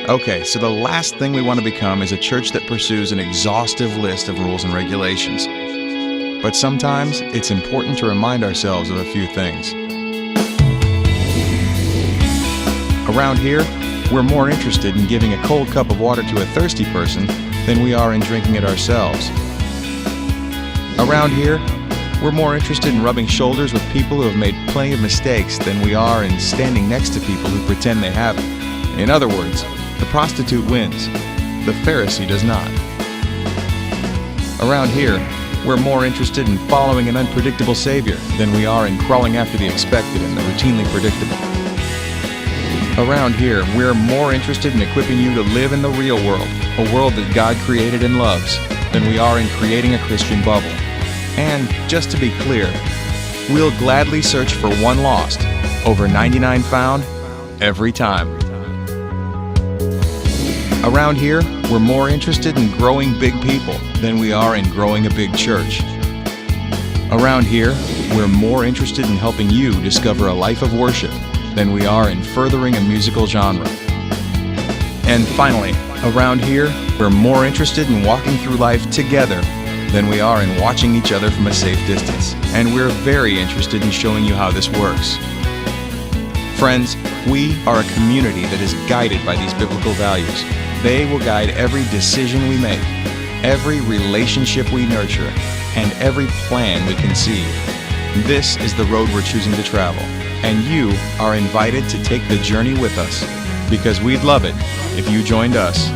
Okay, so the last thing we want to become is a church that pursues an exhaustive list of rules and regulations. But sometimes it's important to remind ourselves of a few things. Around here, we're more interested in giving a cold cup of water to a thirsty person than we are in drinking it ourselves. Around here, we're more interested in rubbing shoulders with people who have made plenty of mistakes than we are in standing next to people who pretend they haven't. In other words, the prostitute wins. The Pharisee does not. Around here, we're more interested in following an unpredictable Savior than we are in crawling after the expected and the routinely predictable. Around here, we're more interested in equipping you to live in the real world, a world that God created and loves, than we are in creating a Christian bubble. And, just to be clear, we'll gladly search for one lost, over 99 found, every time. Around here, we're more interested in growing big people than we are in growing a big church. Around here, we're more interested in helping you discover a life of worship than we are in furthering a musical genre. And finally, around here, we're more interested in walking through life together than we are in watching each other from a safe distance. And we're very interested in showing you how this works. Friends, we are a community that is guided by these biblical values. They will guide every decision we make, every relationship we nurture, and every plan we conceive. This is the road we're choosing to travel, and you are invited to take the journey with us, because we'd love it if you joined us.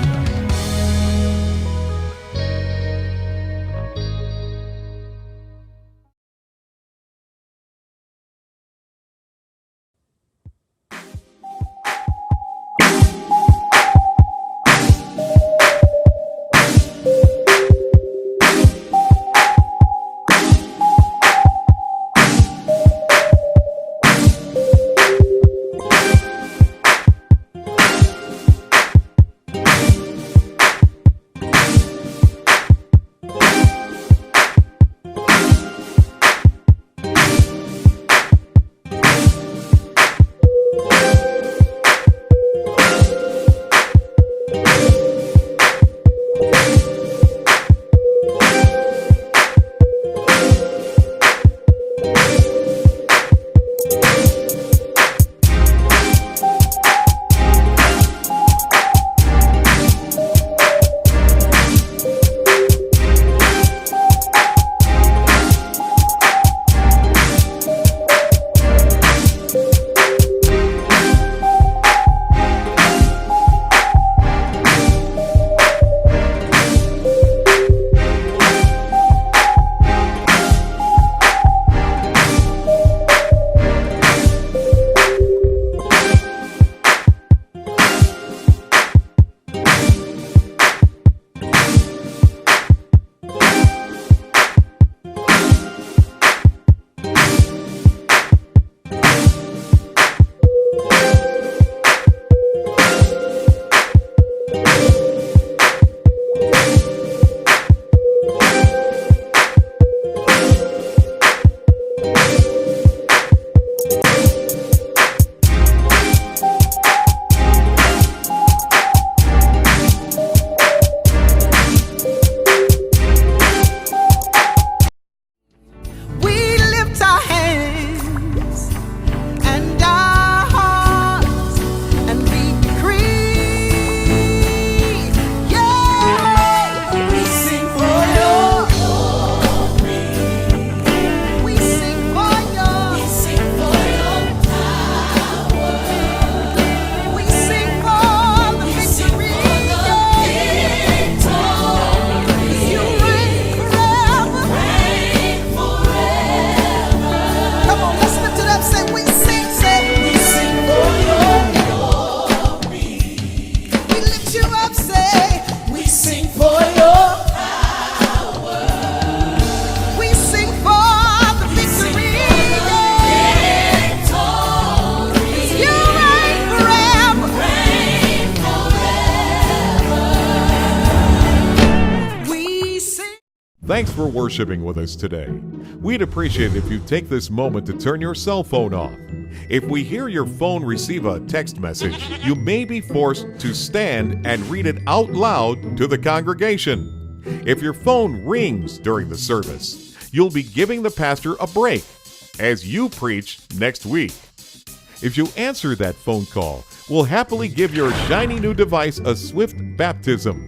Thanks for worshiping with us today. We'd appreciate it if you take this moment to turn your cell phone off If we hear your phone receive a text message, you may be forced to stand and read it out loud to the congregation. If your phone rings during the service, you'll be giving the pastor a break as you preach next week. If you answer that phone call, we'll happily give your shiny new device a swift baptism.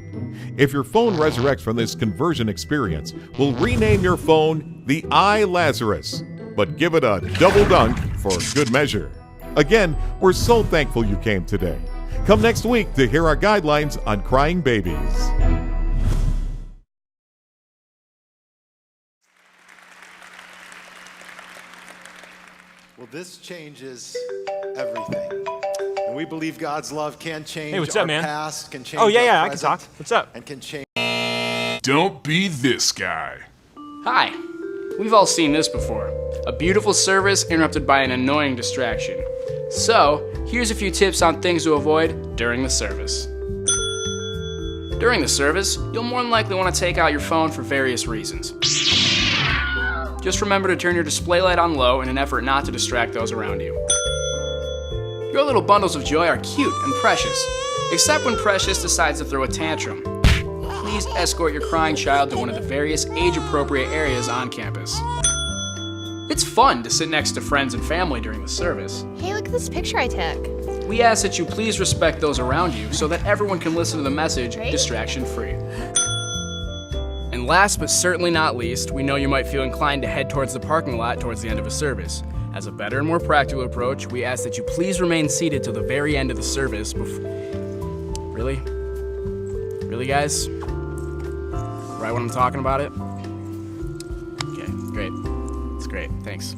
If your phone resurrects from this conversion experience, we'll rename your phone the iLazarus, but give it a double dunk for good measure. Again, we're so thankful you came today. Come next week to hear our guidelines on crying babies. Well, this changes everything. And we believe God's love can change Hey, what's up, our man? past, can change Oh, yeah, our yeah, I can present, talk. What's up? and can change. Don't be this guy. Hi. We've all seen this before. A beautiful service interrupted by an annoying distraction. So, here's a few tips on things to avoid during the service. During the service, you'll more than likely want to take out your phone for various reasons. Just remember to turn your display light on low in an effort not to distract those around you. Your little bundles of joy are cute and precious, except when Precious decides to throw a tantrum. Please escort your crying child to one of the various age-appropriate areas on campus. It's fun to sit next to friends and family during the service. Hey, look at this picture I took. We ask that you please respect those around you so that everyone can listen to the message distraction-free. And last but certainly not least, we know you might feel inclined to head towards the parking lot towards the end of a service. As a better and more practical approach, we ask that you please remain seated till the very end of the service Really? Really, guys? Right when I'm talking about it? Okay, great. It's great, thanks.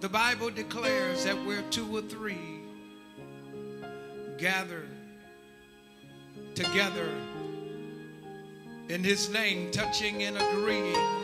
The Bible declares that where two or three gather together in his name, touching and agreeing,